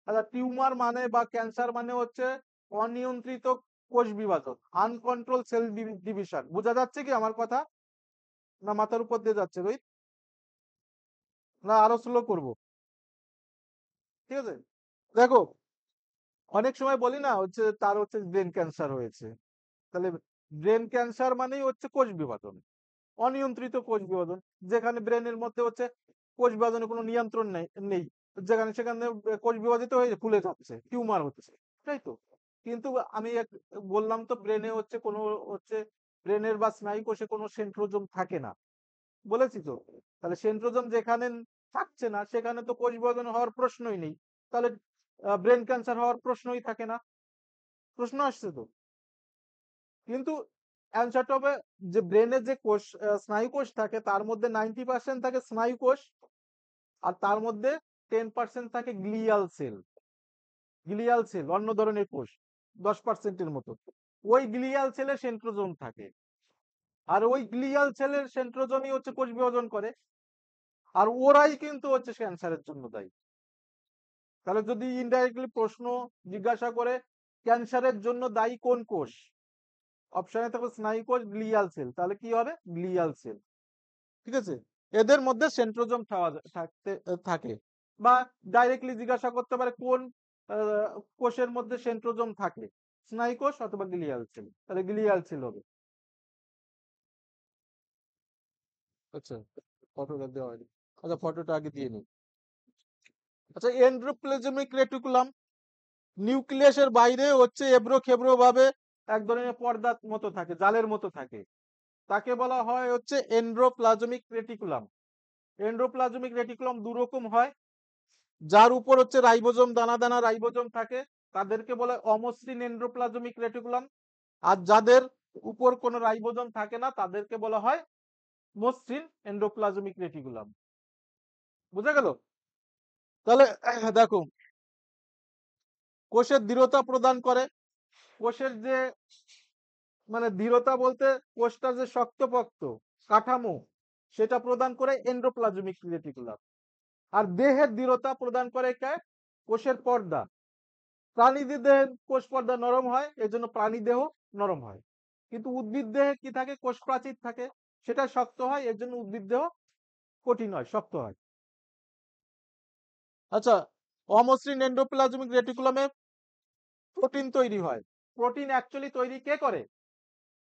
A: আচ্ছা, টিউমার মানে বা ক্যান্সার মানে হচ্ছে অনিয়ন্ত্রিত কোষ বিভাজন, আনকন্ট্রোল সেল ডিভিশন। বোঝা যাচ্ছে কি আমার কথা? না মাথার উপর দিয়ে যাচ্ছে রোহিত? না আরো স্লো করব? ঠিক আছে, দেখো, অনেক সময় বলি না হচ্ছে তার হচ্ছে ব্রেন ক্যান্সার হয়েছে। তাহলে ব্রেন ক্যান্সার মানেই হচ্ছে কোষ বিভাজন, অনিয়ন্ত্রিত কোষ বিভাজন, যেখানে ব্রেনের মধ্যে হচ্ছে কোষ বিভাজনের কোনো নিয়ন্ত্রণ নেই, যেখানে সেখানে কোষ বিভাজিত হয়ে ফুলে যাচ্ছে, টিউমার হচ্ছে, তাই তো? কিন্তু আমি বললাম তো, ব্রেনে হচ্ছে কোনো হচ্ছে ব্রেনের বা স্নায়ু কোষে কোনো সেন্ট্রোজোম থাকে না, বলেছি তো। তাহলে সেন্ট্রোজোম যেখানে থাকছে না সেখানে তো কোষ বিভাজন হওয়ার প্রশ্নই নেই। তাহলে ব্রেন ক্যান্সার হওয়ার প্রশ্নই থাকে না। প্রশ্ন আসছে তো? কিন্তু অ্যান্সারটা হবে যে ব্রেনের যে কোষ, স্নায়ু কোষ থাকে, তার মধ্যে 90% থাকে স্নায়ু কোষ, আর তার মধ্যে 10% থাকে গ্লিয়াল সেল। গ্লিয়াল সেল অন্য ধরনের কোষ 10%-এর মতো, ওই গ্লিয়াল সেলে সেন্ট্রোজোম থাকে, আর ওই গ্লিয়াল সেলের সেন্ট্রোজোমই হচ্ছে কোষ বিভাজন করে, আর ওরাই কিন্তু হচ্ছে ক্যান্সারের জন্য দায়ী। তাহলে যদি ইনডাইরেক্টলি প্রশ্ন জিজ্ঞাসা করে ক্যান্সারের জন্য দায়ী কোন কোষ, অপশনে থাকবে স্নায়ু কোষ, গ্লিয়াল সেল, তাহলে কি হবে গ্লিয়াল সেল। ঠিক আছে, এদের মধ্যে সেন্ট্রোজোম থাকে। বা ডাইরেক্টলি জিজ্ঞাসা করতে পারে কোন কোষের মধ্যে সেন্ট্রোজোম থাকে, স্নায়ু কোষ অথবা গ্লিয়াল সেল, তাহলে গ্লিয়াল সেল হবে। আচ্ছা, ফটোটা দেওয়া হয়নি, আচ্ছা ফটোটা আগে দিয়ে নিই। আচ্ছা, এন্ডোপ্লাজমিক রেটিকুলাম নিউক্লিয়াসের বাইরে হচ্ছে এবড়ো খেবড়ো ভাবে এক ধরনের পর্দার মতো থাকে, জালের মতো থাকে, তাকে বলা হয় হচ্ছে এন্ডোপ্লাজমিক রেটিকুলাম। এন্ডোপ্লাজমিক রেটিকুলাম দু রকম হয়, যার উপর হচ্ছে রাইবোজোম, দানা দানা রাইবোজোম থাকে, তাদেরকে বলে অমসৃণ এন্ডোপ্লাজমিক রেটিকুলাম। আর যাদের উপর কোনো রাইবোজোম থাকে না তাদেরকে বলা হয় মসৃণ এন্ডোপ্লাজমিক রেটিকুলাম। বুঝা গেল? তাহলে দেখো, কোষের দৃঢ়তা প্রদান করে, কোষের যে মানে দৃঢ়তা বলতে কোষটা যে শক্তপোক্ত কাঠামো সেটা প্রদান করে এন্ডোপ্লাজমিক রেটিকুলাম। আর দেহের দৃঢ়তা প্রদান করে কে? কোষের পর্দা। প্রাণীদের দেহের কোষ পর্দা নরম হয়, এজন্য প্রাণী দেহ নরম হয়, কিন্তু উদ্ভিদ দেহে কি থাকে? কোষ প্রাচীর থাকে, সেটা শক্ত হয়, এর জন্য উদ্ভিদ দেহ কঠিন হয়, শক্ত হয়। আচ্ছা, অমসৃণ এন্ডোপ্লাজমিক রেটিকুলামে প্রোটিন তৈরি হয়। প্রোটিন অ্যাকচুয়ালি তৈরি কে করে?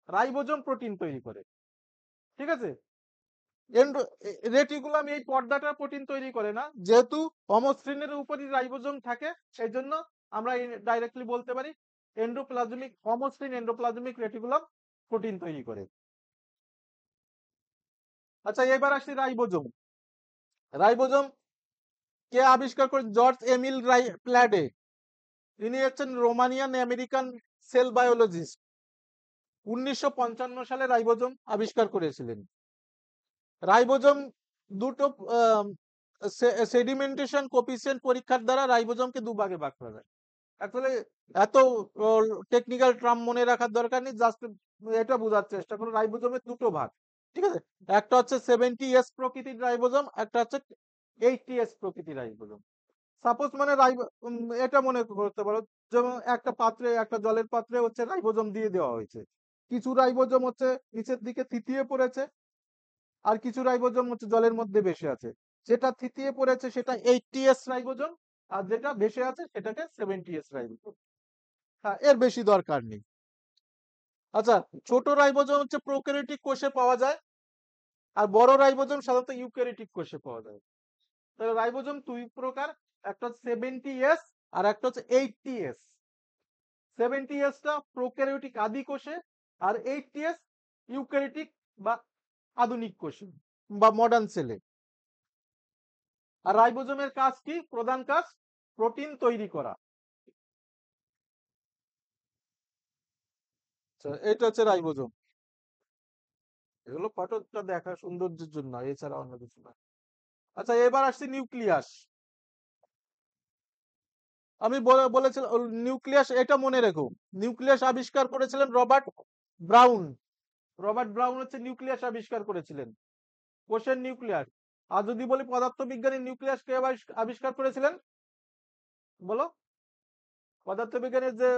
A: রাইবোজোম প্রোটিন তৈরি করে। ঠিক আছে, রেটিকুলাম এই পর্দাটা প্রোটিন তৈরি করে না, যেহেতু অমসৃণের উপরই রাইবোজোম থাকে, সেই জন্য আমরা ডাইরেক্টলি বলতে পারি অমসৃণ এন্ডোপ্লাজমিক রেটিকুলাম প্রোটিন তৈরি করে। আচ্ছা, এবার আসি রাইবোজোম। রাইবোজোম কে আবিষ্কার করে? George Emil Palade. ইনি হচ্ছেন রোমানিয়ান আমেরিকান সেল বায়োলজিস্ট। 1955 সালে রাইবোজোম আবিষ্কার করেছিলেন। রাইবোজোম দুটো সেডিমেন্টেশন কোফিসিয়েন্ট পরীক্ষার দ্বারা রাইবোজোমকে দুভাগে ভাগ করা যায়। আসলে এত টেকনিক্যাল টার্ম মনে রাখার দরকার নেই, জাস্ট এটা বোঝার চেষ্টা করো। রাইবোজোমের দুটো ভাগ, ঠিক আছে? একটা হচ্ছে 70s প্রকৃতির রাইবোজোম, একটা হচ্ছে 80s প্রকৃতির রাইবোজোম। সাপোজ মানে এটা মনে করতে পারো, যেমন একটা পাত্রে, একটা জলের পাত্রে হচ্ছে রাইবোজোম দিয়ে দেওয়া হয়েছে, কিছু রাইবোজোম হচ্ছে নিচের দিকে থিতিয়ে পড়েছে, আর কিছু রাইবোজোম হচ্ছে জলের মধ্যে ভেসে আছে। যেটা থিতিয়ে পড়েছে সেটা 80s রাইবোজোম, আর যেটা ভেসে আছে সেটাকে 70s রাইবোজোম। হ্যাঁ, এর বেশি দরকার নেই। আচ্ছা, ছোট রাইবোজোম হচ্ছে প্রোক্যারিওটিক কোষে পাওয়া যায়, আর বড় রাইবোজোম সাধারণত ইউক্যারিওটিক কোষে পাওয়া যায়। তাহলে রাইবোজোম দুই প্রকার, একটা 70s আর একটা হচ্ছে 80s। 70s টা প্রোক্যারিওটিক আদি কোষে, আর 80s ইউক্যারিওটিক বা আধুনিক কোষে বা মডার্ন সেলে। আর রাইবোজোমের কাজ কি? প্রধান কাজ প্রোটিন তৈরি করা। এটা হচ্ছে রাইবোজোম। এগুলো ফটোটা দেখা সৌন্দর্যের জন্য, এছাড়া অন্য কিছু না। আচ্ছা, এবার আসছি নিউক্লিয়াস। আমি বলেছিলাম নিউক্লিয়াস, এটা মনে রেখো, নিউক্লিয়াস আবিষ্কার করেছিলেন রবার্ট ব্রাউন। রবার্ট ব্রাউন হচ্ছে নিউক্লিয়াস আবিষ্কার করেছিলেন, কোষের নিউক্লিয়াস। আর যদি বলি পদার্থবিজ্ঞানী নিউক্লিয়াস কে আবিষ্কার করেছিলেন বলো? পদার্থবিজ্ঞানের যে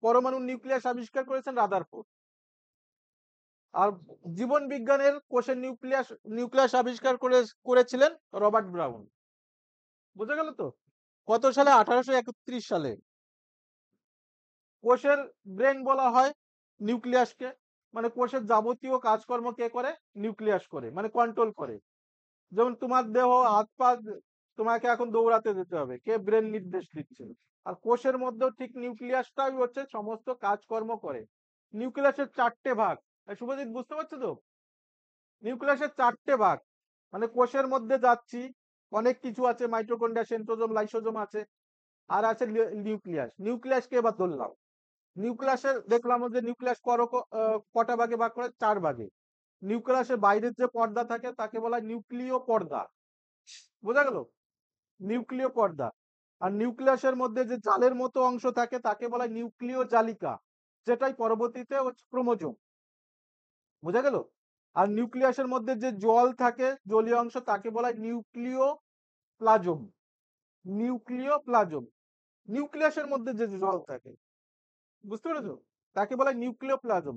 A: পরমাণু নিউক্লিয়াস আবিষ্কার করেছেন রাদারফোর্ড। আর জীবন বিজ্ঞানের কোষের নিউক্লিয়াস আবিষ্কার করেছিলেন রবার্ট ব্রাউন। বুঝা গেল তো? কত সালে? 1831 সালে। কোষের ব্রেন বলা হয় নিউক্লিয়াসকে, মানে কোষের যাবতীয় কাজকর্ম কে করে? নিউক্লিয়াস করে, মানে কন্ট্রোল করে। যেমন তোমার দেহ, হাত পা, তোমাকে এখন দৌড়াতে যেতে হবে, কে? ব্রেন নির্দেশ দিচ্ছে। আর কোষের মধ্যেও ঠিক নিউক্লিয়াসটাই হচ্ছে সমস্ত কাজকর্ম করে। নিউক্লিয়াসের চারটে ভাগ, শুভজিৎ বুঝতে পারছো তো? নিউক্লিয়াসের চারটে ভাগ, মানে কোষের মধ্যে যাচ্ছি, অনেক কিছু আছে, মাইটোকন্ড্রিয়া, সেন্ট্রোজোম, লাইসোজোম আছে, আর আছে নিউক্লিয়াস। নিউক্লিয়াসকে এবার ধরলাম, নিউক্লিয়াসের দেখলাম যে নিউক্লিয়াস কটা ভাগে ভাগ করে? 4 ভাগে। নিউক্লিয়াসের বাইরের যে পর্দা থাকে তাকে বলা হয় নিউক্লিয় পর্দা। বোঝা গেল? নিউক্লিয় পর্দা। আর নিউক্লিয়াসের মধ্যে যে জালের মতো অংশ থাকে তাকে বলা হয় নিউক্লিয় জালিকা, যেটাই পরবর্তীতে হচ্ছে ক্রোমোজোম। বোঝা গেল? আর নিউক্লিয়াসের মধ্যে যে জল থাকে, জলীয় অংশ, তাকে বলা হয় নিউক্লিয় প্লাজম। নিউক্লিয় প্লাজম, নিউক্লিয়াসের মধ্যে যে জল থাকে, বুঝতে পেরেছো? তাকে বলা হয় নিউক্লিয় প্লাজম।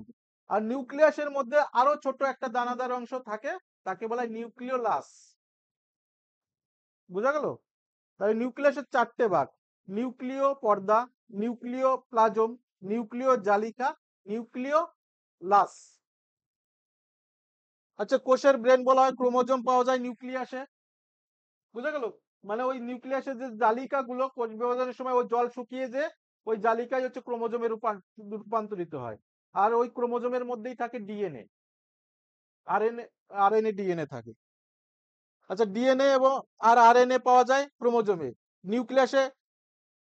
A: আর নিউক্লিয়াসের মধ্যে আরো ছোট একটা দানাদার অংশ থাকে, তাকে বলা হয় নিউক্লিওলাস। বোঝা গেল? তাহলে নিউক্লিয়াসের চারটে ভাগ: নিউক্লিয় পর্দা, নিউক্লিয় প্লাজম, নিউক্লিয় জালিকা, নিউক্লিয় লাস। আচ্ছা, কোষের ব্রেন বলা হয় ক্রোমোজোম পাওয়া যায় নিউক্লিয়াসে। বুঝা গেল? মানে ওই নিউক্লিয়াসের যে জালিকা গুলো কোষ বিভাজনের সময় ওই জল শুকিয়ে যে ওই জালিকাই হচ্ছে ক্রোমোজোমে রূপান্তরিত হয়। আর ওই ক্রোমোজোমের মধ্যেই থাকে ডিএনএ, আরএনএ, আরএনএ ডিএনএ থাকে। আচ্ছা, ডিএনএ এবং আর আরএনএ পাওয়া যায় ক্রোমোজোমে। নিউক্লিয়াসে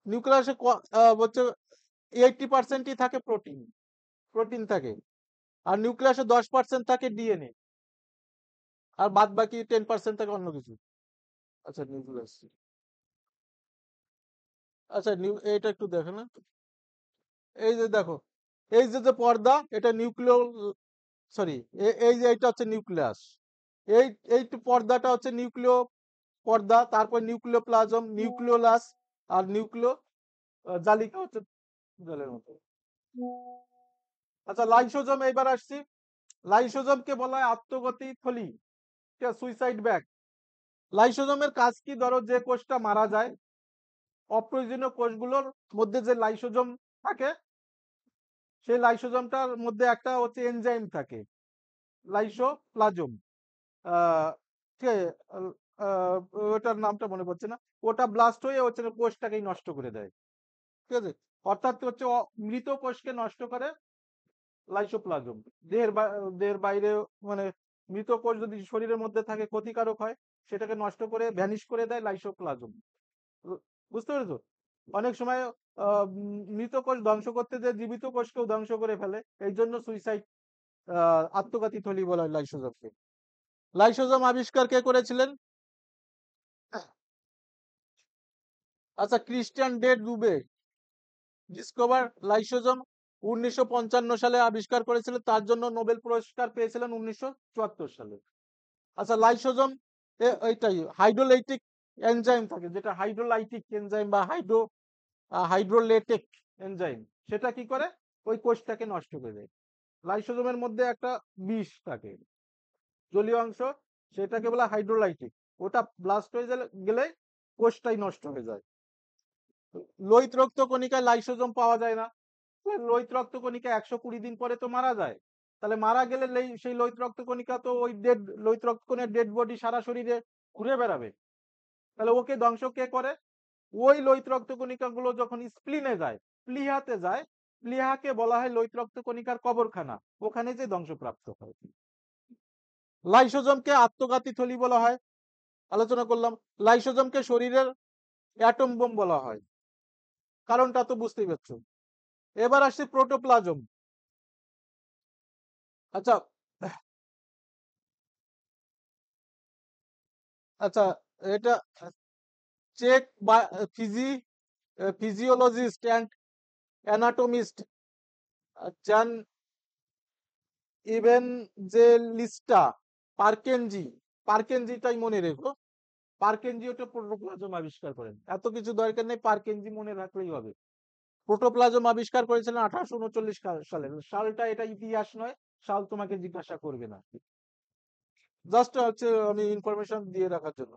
A: নিউক্লিয়াসে হচ্ছে 80%ই থাকে প্রোটিন, প্রোটিন থাকে। আর নিউক্লিয়াসে 10% থাকে ডিএনএ, আর বাদ বাকি 10% থাকে অন্য কিছু। আচ্ছা, নিউক্লিয়াস, আচ্ছা এইটা একটু দেখো না। এই যে দেখো, এই যে যে পর্দা, এটা নিউক্লিয়, সরি, এই যে এটা হচ্ছে নিউক্লিয়াস। এই এই পর্দাটা হচ্ছে নিউক্লিয় পর্দা, তারপর নিউক্লিয় প্লাজম, নিউক্লিওলাস, আর নিউক্লিয় জালিকা হচ্ছে জলের মতো। আচ্ছা, লাইসোজোম এইবার আসছি। লাইসোজোমকে বলা হয় আত্মগতি থলি, সুইসাইড ব্যাগ। লাইসোজোমের কাজ কি? ধরো যে কোষটা মারা যায়, অপ্রয়োজনীয় কোষগুলোর মধ্যে যে লাইসোজোম থাকে, সেই লাইসোজোমটার মধ্যে একটা হচ্ছে এনজাইম থাকে, লাইসোপ্লাজম। ঠিক আছে, আহ, ওটার নামটা মনে পড়ছে না। ওটা ব্লাস্ট হয়ে হচ্ছে কোষটাকেই নষ্ট করে দেয়। ঠিক আছে, অর্থাৎ হচ্ছে মৃত কোষকে নষ্ট করে লাইসোপ্লাজম। দেহের বাইরে, মানে মৃত কোষ যদি শরীরের মধ্যে থাকে ক্ষতিকারক হয়, সেটাকে নষ্ট করে ভ্যানিশ করে দেয় লাইসোপ্লাজম। বুঝতে পেরেছো? অনেক সময় মৃত কোষ ধ্বংস করতে যে জীবিত কোষকেও ধ্বংস করে ফেলে, এই জন্য সুইসাইড, আত্মঘাতী থলি বলা হয় লাইসোজোমকে। লাইসোজোম আবিষ্কার কে করেছিলেন? আচ্ছা, ক্রিস্টিয়ান ডে ডুবে ডিসকভার লাইসোজোম 1955 সালে আবিষ্কার করেছিলেন, তার জন্য নোবেল পুরস্কার পেয়েছিলেন 1974 সালে। আচ্ছা, লাইসোজোম এইটাই হাইড্রোলাইটিক এনজাইম থাকে, যেটা হাইড্রোলাইটিক এনজাইম বা হাইড্রোলেটিক এনজাইম, সেটা কি করে? ওই কোষটাকে নষ্ট করে দেয়। লাইসোজোমের মধ্যে একটা বিষ থাকে, জলীয় অংশ, সেটাকে বলা হাইড্রোলাইটিক। ওটা ব্লাস্ট হয়ে গেলে কোষটাই নষ্ট হয়ে যায়। লোহিত রক্ত কণিকায় লাইসোজোম পাওয়া যায় না। লোহিত রক্ত কণিকা 120 দিন পরে তো মারা যায়। তাহলে মারা গেলে সেই লোহিত রক্ত কণিকা তো ওই ডেড লোহিত রক্ত কণিকার ডেড বডি সারা শরীরে ঘুরে বেড়াবে। তাহলে ওকে ধ্বংস কে করে? ওই লোহিত রক্ত কণিকা গুলো যখন স্প্লিনে যায়, প্লিহাতে যায়, প্লিহাকে বলা হয় লোহিত রক্ত কণিকার কবরখানা, ওখানে যে ধ্বংসপ্রাপ্ত হয়। লাইসোজোমকে আত্মঘাতী থলি বলা হয়, আলোচনা করলাম। লাইসোজোমকে শরীরের অ্যাটম বোম বলা হয়, কারণটা তো বুঝতেই পারছো। এবার আসছি প্রোটোপ্লাজম। আচ্ছা, আচ্ছা, এটা চেক বা ফিজিওলজিস্ট অ্যান্ড অ্যানাটমিস্ট jan ইভেনজেলিস্টা পার্কেনজি, পার্কেনজিটাই মনে রেখো, পার্কেনজি ওটা প্রোটোপ্লাজম আবিষ্কার করেন। এত কিছু দরকার নেই, পার্কেনজি মনে রাখলেই হবে। প্রোটোপ্লাজম আবিষ্কার করেছিলেন 1839 সালে। সালটা এটা ইতিহাস নয়, সাল তোমাকে জিজ্ঞাসা করবে না, জাস্ট হচ্ছে আমি ইনফরমেশন দিয়ে রাখার জন্য।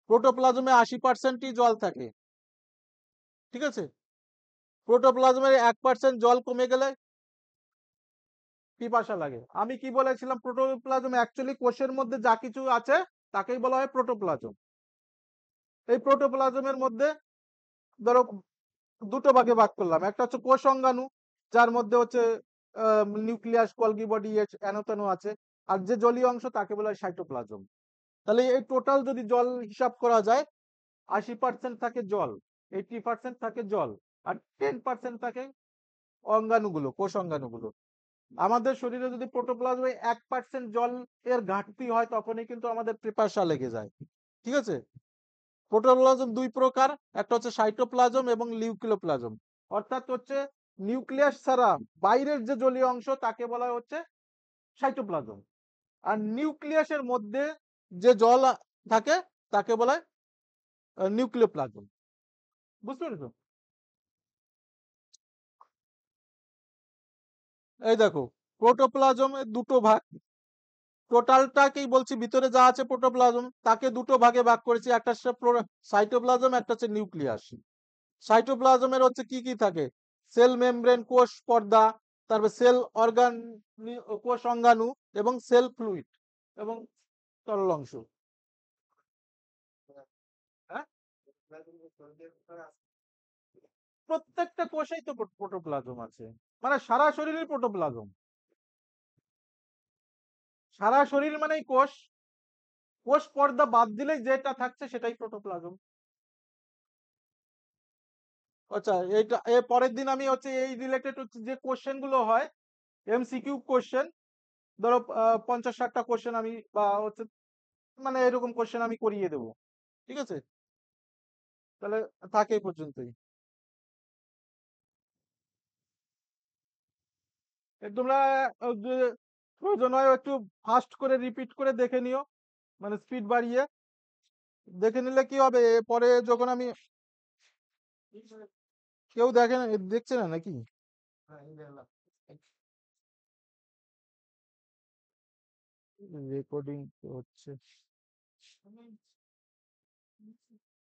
A: প্রোটোপ্লাজমে 80%ই জল থাকে। ঠিক আছে, প্রোটোপ্লাজমের 1% জল কমে গেলে পিপাসা লাগে। আমি কি বলেছিলাম? প্রোটোপ্লাজম অ্যাকচুয়ালি কোষের মধ্যে যা কিছু আছে তাকেই বলা হয় প্রোটোপ্লাজম। এই প্রোটোপ্লাজমের মধ্যে ধরো দুটো ভাগে ভাগ করলাম। একটা হচ্ছে কোষ অঙ্গাণু, যার মধ্যে হচ্ছে নিউক্লিয়াস, গলগি বডি, অ্যানোতেনো আছে। আর যে জলীয় অংশ তাকে বলা হয় সাইটোপ্লাজম। তাহলে এই টোটাল যদি জল হিসাব করা যায়, 80% থাকে জল, 80% থাকে জল, আর 10% থাকে অঙ্গাণুগুলো, কোষ অঙ্গাণুগুলো। আমাদের শরীরে যদি প্রোটোপ্লাজমে 1% জল এর ঘাটতি হয়, তখনই কিন্তু আমাদের পিপাসা লেগে যায়। ঠিক আছে, প্রোটোপ্লাজম দুই প্রকার, একটা হচ্ছে সাইটোপ্লাজম এবং নিউক্লিওপ্লাজম। অর্থাৎ হচ্ছে নিউক্লিয়াস ছাড়া বাইরের যে জলীয় অংশ তাকে বলা হচ্ছে সাইটোপ্লাজম, আর নিউক্লিয়াসের মধ্যে যে জল থাকে তাকে বলা হয় নিউক্লিওপ্লাজম। বুঝতে পেরেছো? এই দেখো, প্রোটোপ্লাজমের দুটো ভাগ, টোটালটাকেই বলছি, ভিতরে যা আছে প্রোটোপ্লাজম তাকে দুটো ভাগে ভাগ করেছি, একটা হচ্ছে সাইটোপ্লাজম, একটা হচ্ছে নিউক্লিয়াস। সাইটোপ্লাজমের হচ্ছে কি কি থাকে, সেল মেমব্রেন কোষ পর্দা, তারপর সেল অর্গান, কোষ অঙ্গাণু, এবং সেল ফ্লুইড এবং তরল অংশ। হ্যাঁ, প্রত্যেকটা কোষেই তো প্রোটোপ্লাজম আছে, মানে সারা শরীরের প্রোটোপ্লাজম। সারা শরীর মানেই কোষ, কোষ পর্দা বাদ দিলেই যেটা থাকছে সেটাই প্রোটোপ্লাজম। আচ্ছা, এইটা এর পরের দিন আমি হচ্ছে এই রিলেটেড হচ্ছে যে কোশ্চেন গুলো হয়, এমসিকিউ কোশ্চেন, ধরো 50-60টা কোশ্চেন আমি বা হচ্ছে মানে এরকম কোশ্চেন আমি করিয়ে দেবো। ঠিক আছে, তাহলে থাকে এই পর্যন্তই। তোমরা যে প্রয়োজন হয় একটু ফাস্ট করে রিপিট করে দেখে নিও, মানে স্পিড বাড়িয়ে দেখে নিলে কি হবে, পরে যখন আমি, কেউ দেখে না, দেখছে না নাকি? রেকর্ডিং হচ্ছে।